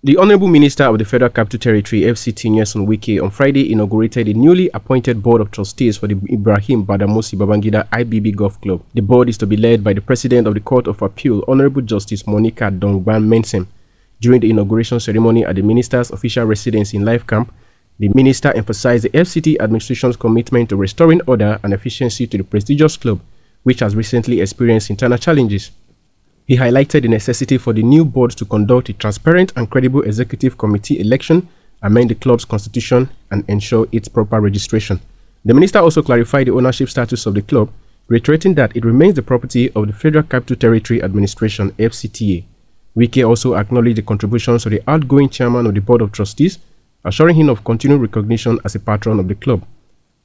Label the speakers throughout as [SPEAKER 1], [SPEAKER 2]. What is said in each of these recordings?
[SPEAKER 1] The Honorable Minister of the Federal Capital Territory, FCT Nyesom Wike, on Friday inaugurated a newly appointed Board of Trustees for the Ibrahim Badamasi Babangida IBB Golf Club. The board is to be led by the President of the Court of Appeal, Honorable Justice Monica Dongban-Mensem. During the inauguration ceremony at the Minister's official residence in Life Camp, the Minister emphasized the FCT Administration's commitment to restoring order and efficiency to the prestigious club, which has recently experienced internal challenges. He highlighted the necessity for the new board to conduct a transparent and credible executive committee election, amend the club's constitution, and ensure its proper registration. The minister also clarified the ownership status of the club, reiterating that it remains the property of the Federal Capital Territory Administration (FCTA). Wike also acknowledged the contributions of the outgoing chairman of the Board of Trustees, assuring him of continued recognition as a patron of the club.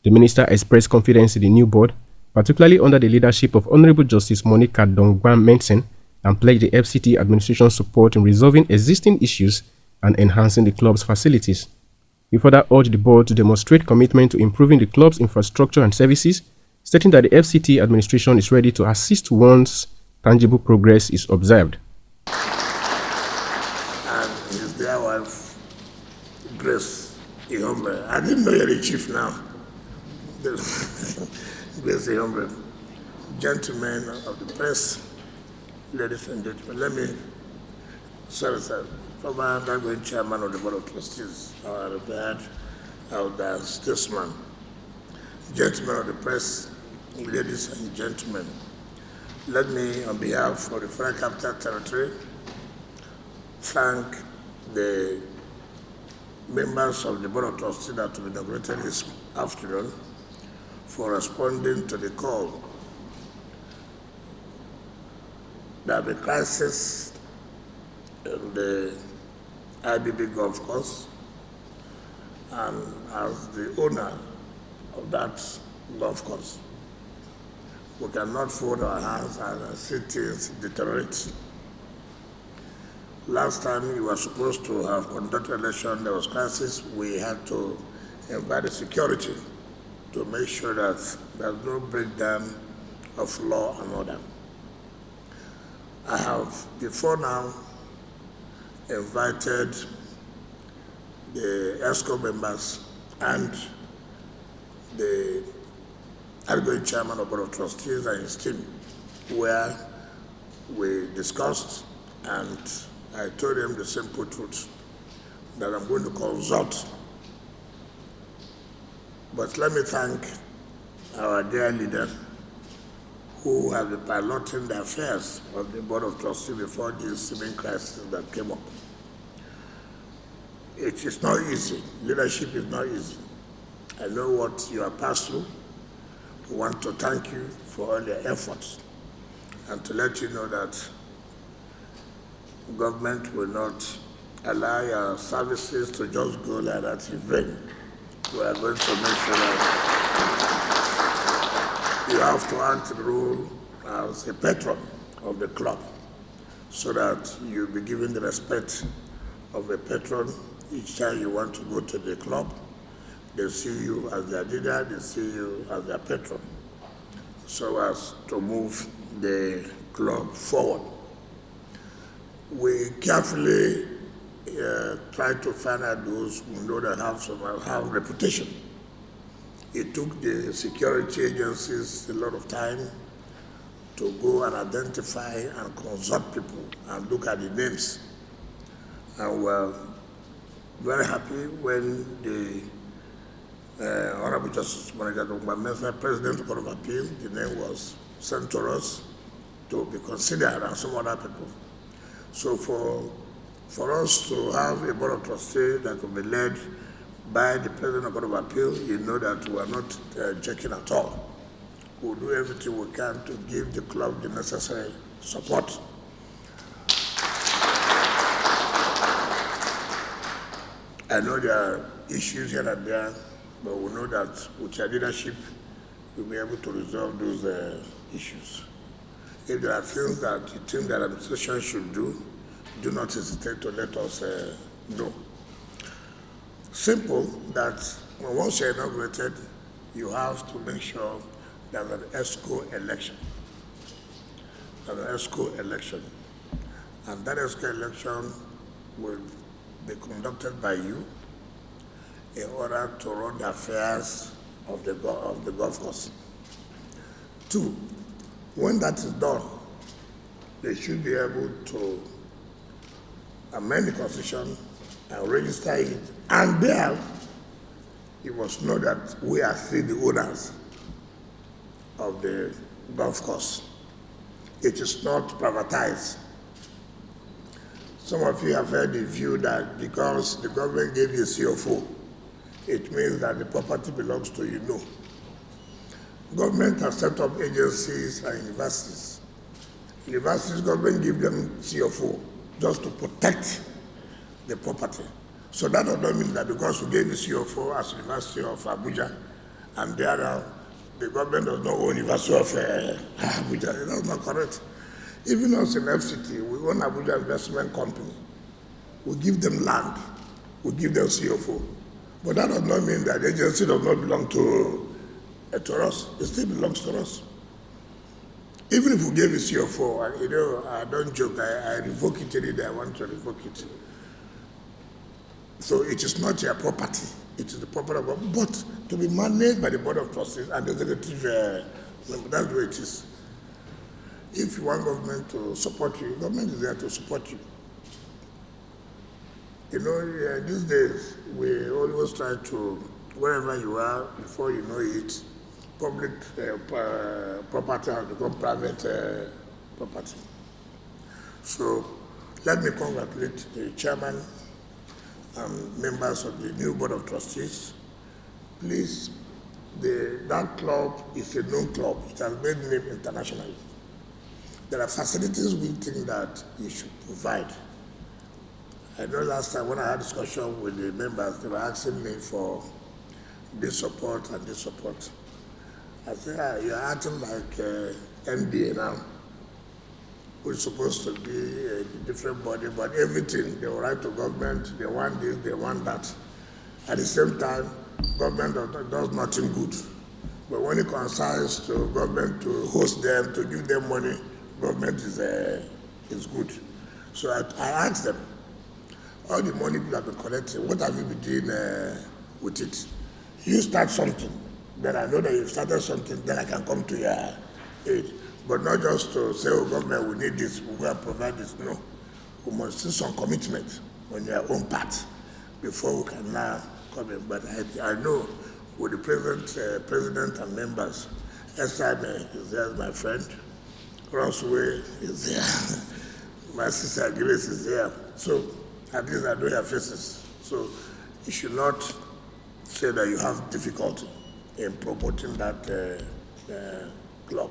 [SPEAKER 1] The minister expressed confidence in the new board, particularly under the leadership of Honorable Justice Monica Dongban-Mensem, and pledged the FCT administration's support in resolving existing issues and enhancing the club's facilities. He further urged the board to demonstrate commitment to improving the club's infrastructure and services, stating that the FCT administration is ready to assist once tangible progress is observed.
[SPEAKER 2] And his dear wife, Grace Ihombe. I didn't know you're the chief now. Grace Ihombe. Gentlemen of the press, ladies and gentlemen, former outgoing chairman of the Board of Trustees, our retired elder statesman, gentlemen of the press, ladies and gentlemen, let me, on behalf of the Federal Capital Territory, thank the members of the Board of Trustees that will be inaugurated this afternoon for responding to the call that the crisis in the IBB golf course, and as the owner of that golf course, we cannot fold our hands and see things deteriorate. Last time we were supposed to have conducted election, there was crisis. We had to invite the security to make sure that there's no breakdown of law and order. I have before now invited the ESCO members and the outgoing chairman of the Board of Trustees and his team, where we discussed, and I told him the simple truth, that I'm going to consult. But let me thank our dear leader, who has been piloting the affairs of the Board of Trustees before this seeming crisis that came up. It is not easy. Leadership is not easy. I know what you are passed through. We want to thank you for all your efforts and to let you know that government will not allow your services to just go like that in vain. We are going to make sure that you have to act the role as a patron of the club so that you'll be given the respect of a patron each time you want to go to the club. They see you as their leader, they see you as their patron, so as to move the club forward. We carefully try to find out those who know that have reputation. It took the security agencies a lot of time to go and identify and consult people and look at the names. And we're very happy when the Honorable Justice Monica Dongban-Mensem, President of the Court of Appeal, the name was sent to us to be considered and some other people. So for us to have a Board of Trustees that will be led by the President of the Court of Appeal, you know that we are not joking at all. We'll do everything we can to give the club the necessary support. I know there are issues here and there, but we know that with your leadership, we'll be able to resolve those issues. If there are things that you think that administration should do not hesitate to let us know. Simple that once you're inaugurated, you have to make sure there's an ESCO election. And that ESCO election will be conducted by you in order to run the affairs of the golf course. 2, when that is done, they should be able to amend the constitution and register it, and there you must know that we are still the owners of the golf course. It is not privatized. Some of you have heard the view that because the government gave you CFO, it means that the property belongs to you. No. Government has set up agencies and universities. Universities, government give them CFO just to protect the property. So that does not mean that because we gave the CFO as University of Abuja, and there the government does not own University of Abuja. That's not correct. Even us in FCT, we own Abuja Investment Company. We give them land, we give them CFO. But that does not mean that the agency does not belong to us. It still belongs to us. Even if we gave it CFO, and I don't joke, I revoke it any day I want to revoke it. So it is not your property. It is the property of government, but to be managed by the Board of Trustees and the executive member. That's the way it is. If you want government to support you, government is there to support you. These days, we always try to, wherever you are, before you know it, public property has become private property. So let me congratulate the chairman and members of the new Board of Trustees. Please, that club is a known club. It has made name internationally. There are facilities we think that you should provide. I know last time when I had discussion with the members, they were asking me for this support and this support. I said, you're acting like NBA now. We're supposed to be a different body, but everything, they will write to government, they want this, they want that. At the same time, government does nothing good. But when it concerns to government to host them, to give them money, government is good. So I asked them, all the money people have been collecting, what have you been doing with it? You start something, then I know that you've started something, then I can come to your aid. But not just to say, oh, government, we need this, we will provide this. No. We must see some commitment on your own part before we can now come in. But I know with the president and members, SIM is there, my friend. Crossway is there. My sister Grace is there. So at least I know your faces. So you should not say that you have difficulty in promoting that club.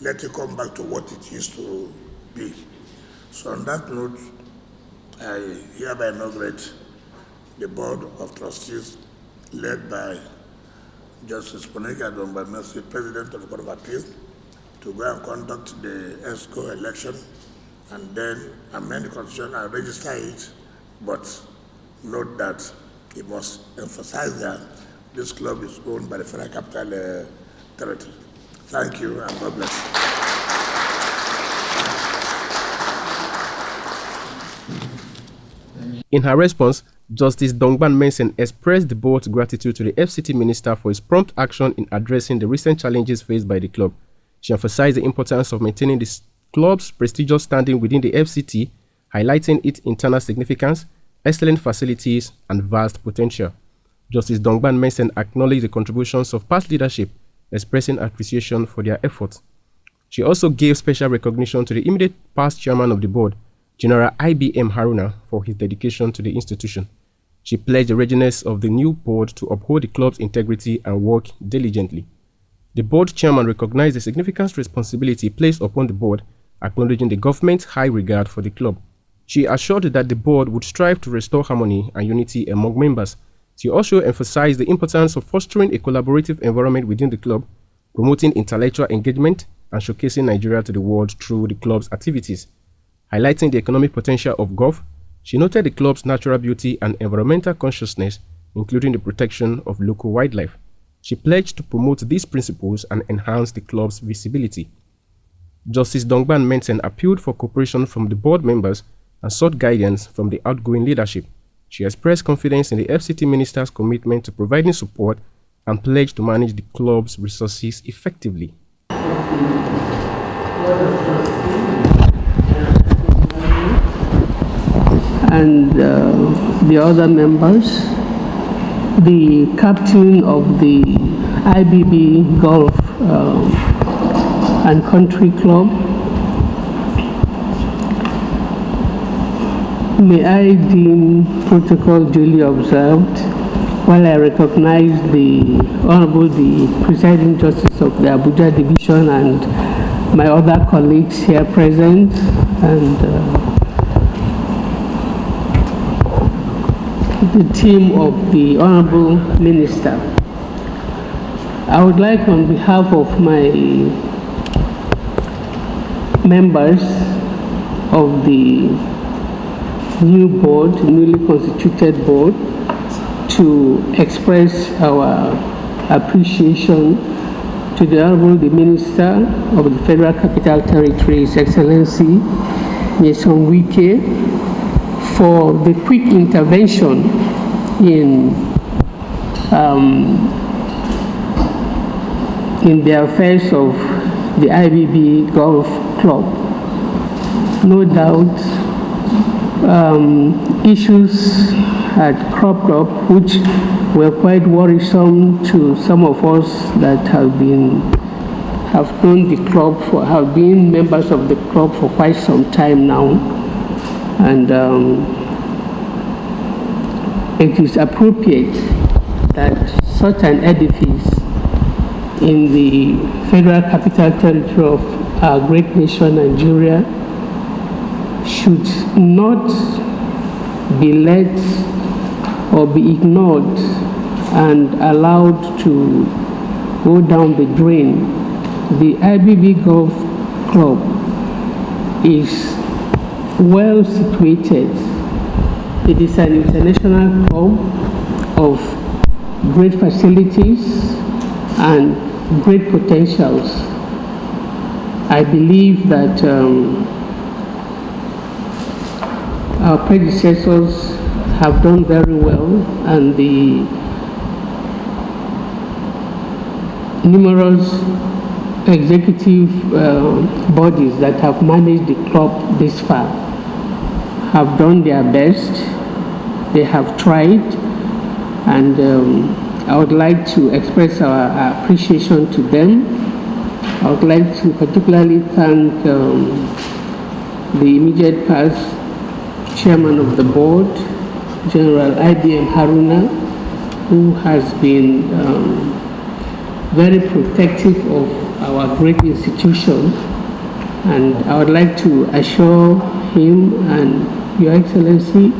[SPEAKER 2] Let it come back to what it used to be. So on that note, I hereby inaugurate the Board of Trustees led by Justice Monica Dongban-Mensem, President of the Court of Appeal, to go and conduct the ESCO election and then amend the constitution and register it. But note that it must emphasize that this club is owned by the Federal Capital Territory. Thank you and God bless.
[SPEAKER 1] In her response, Justice Dongban-Mensem expressed the board's gratitude to the FCT minister for his prompt action in addressing the recent challenges faced by the club. She emphasized the importance of maintaining the club's prestigious standing within the FCT, highlighting its internal significance, excellent facilities, and vast potential. Justice Dongban-Mensem acknowledged the contributions of past leadership, expressing appreciation for their efforts. She also gave special recognition to the immediate past chairman of the board, General IBM Haruna, for his dedication to the institution. She pledged the readiness of the new board to uphold the club's integrity and work diligently. The board chairman recognized the significant responsibility placed upon the board, acknowledging the government's high regard for the club. She assured that the board would strive to restore harmony and unity among members. She also emphasized the importance of fostering a collaborative environment within the club, promoting intellectual engagement, and showcasing Nigeria to the world through the club's activities. Highlighting the economic potential of golf, she noted the club's natural beauty and environmental consciousness, including the protection of local wildlife. She pledged to promote these principles and enhance the club's visibility. Justice Dongban-Mensem appealed for cooperation from the board members and sought guidance from the outgoing leadership. She expressed confidence in the FCT minister's commitment to providing support and pledged to manage the club's resources effectively.
[SPEAKER 3] And the other members, the captain of the IBB Golf and Country Club, may I deem protocol duly observed while I recognize the Honorable the Presiding Justice of the Abuja Division and my other colleagues here present, and the team of the Honorable Minister. I would like, on behalf of my members of the newly constituted board, to express our appreciation to the Honorable the Minister of the Federal Capital Territory, His Excellency Nyesom Wike, for the quick intervention in the affairs of the IBB Golf Club. No doubt, issues had cropped up which were quite worrisome to some of us that have known the club have been members of the club for quite some time now. And it is appropriate that such an edifice in the Federal Capital Territory of our great nation, Nigeria, should not be let or be ignored and allowed to go down the drain. The IBB Golf Club is well situated. It is an international club of great facilities and great potentials. I believe that our predecessors have done very well, and the numerous executive bodies that have managed the club this far have done their best. They have tried, and I would like to express our appreciation to them. I would like to particularly thank the immediate past chairman of the board, General IBM Haruna, who has been very protective of our great institution, and I would like to assure him and Your Excellency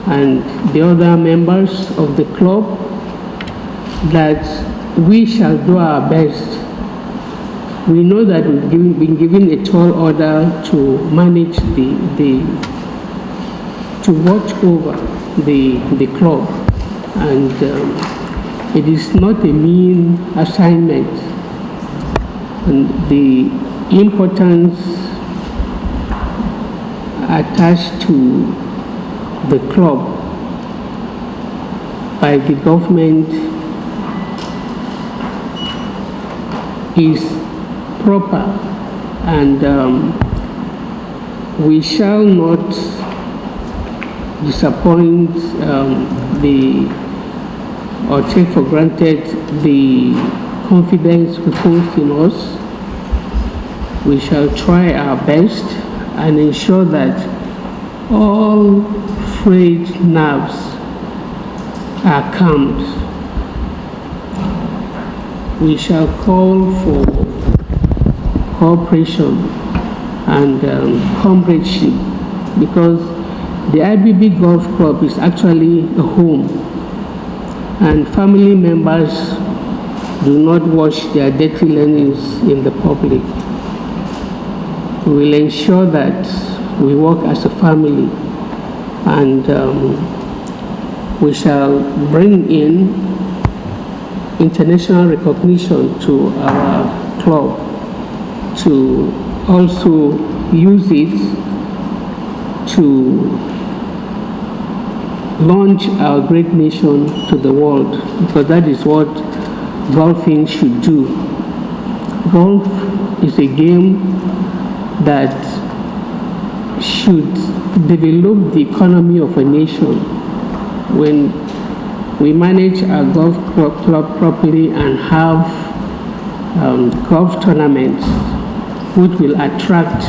[SPEAKER 3] and the other members of the club that we shall do our best. We know that we've been given a tall order to manage to watch over the club, and it is not a mean assignment, and the importance attached to the club by the government is proper, and we shall not disappoint or take for granted the confidence reposed in us. We shall try our best and ensure that all frayed nerves are calmed. We shall call for cooperation and comradeship, because the IBB Golf Club is actually a home, and family members do not wash their dirty linens in the public. We will ensure that we work as a family, and we shall bring in international recognition to our club to also use it to launch our great nation to the world, because that is what golfing should do. Golf is a game that should develop the economy of a nation. When we manage our golf club properly and have golf tournaments which will attract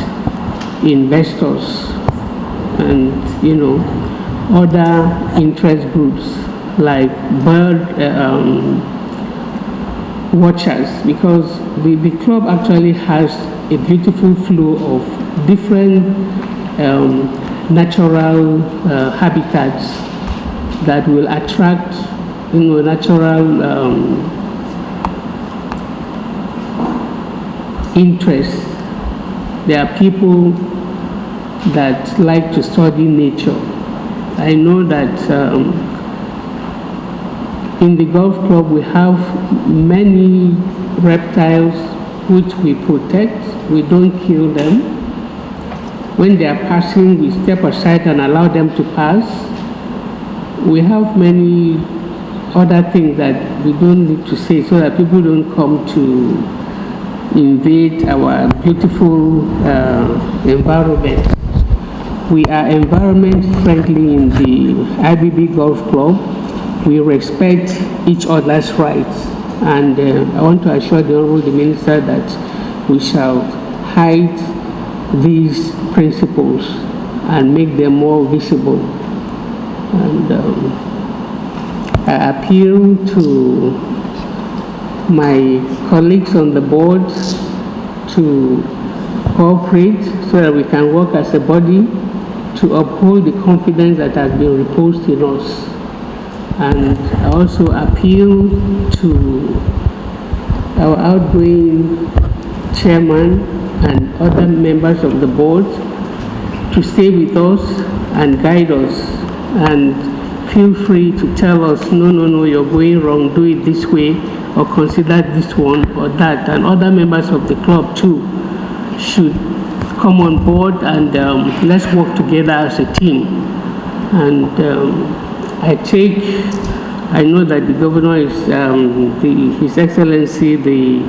[SPEAKER 3] investors and other interest groups like bird watchers, because the club actually has a beautiful flow of different natural habitats that will attract natural interest. There are people that like to study nature. I know that in the golf club we have many reptiles which we protect. We don't kill them. When they are passing, we step aside and allow them to pass. We have many other things that we don't need to say so that people don't come to invade our beautiful environment. We are environment friendly in the IBB Golf Club. We respect each other's rights, and I want to assure the Honorable Minister that we shall hide these principles and make them more visible. And I appeal to my colleagues on the board to cooperate so that we can work as a body to uphold the confidence that has been reposed in us. And I also appeal to our outgoing chairman and other members of the board to stay with us and guide us, and feel free to tell us, no, you're going wrong, do it this way, or consider this one or that. And other members of the club too should come on board, and let's work together as a team. And I know that the governor is His Excellency, the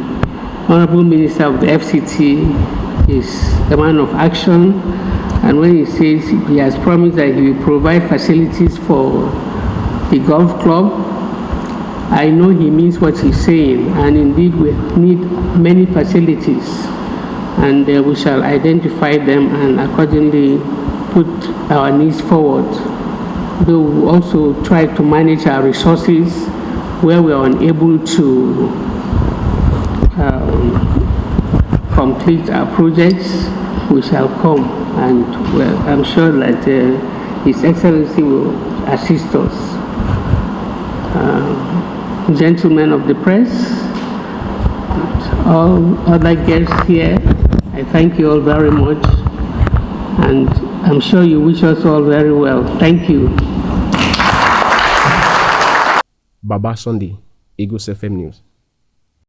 [SPEAKER 3] Honorable Minister of the FCT, is a man of action. And when he says he has promised that he will provide facilities for the golf club, I know he means what he's saying. And indeed, we need many facilities, and we shall identify them and accordingly put our needs forward. Though we also try to manage our resources where we are unable to complete our projects, we shall come, and I'm sure that His Excellency will assist us. Gentlemen of the press, all other guests here, I thank you all very much, and I'm sure you wish us all very well. Thank you.
[SPEAKER 1] Baba Sunday, Eagles FM News.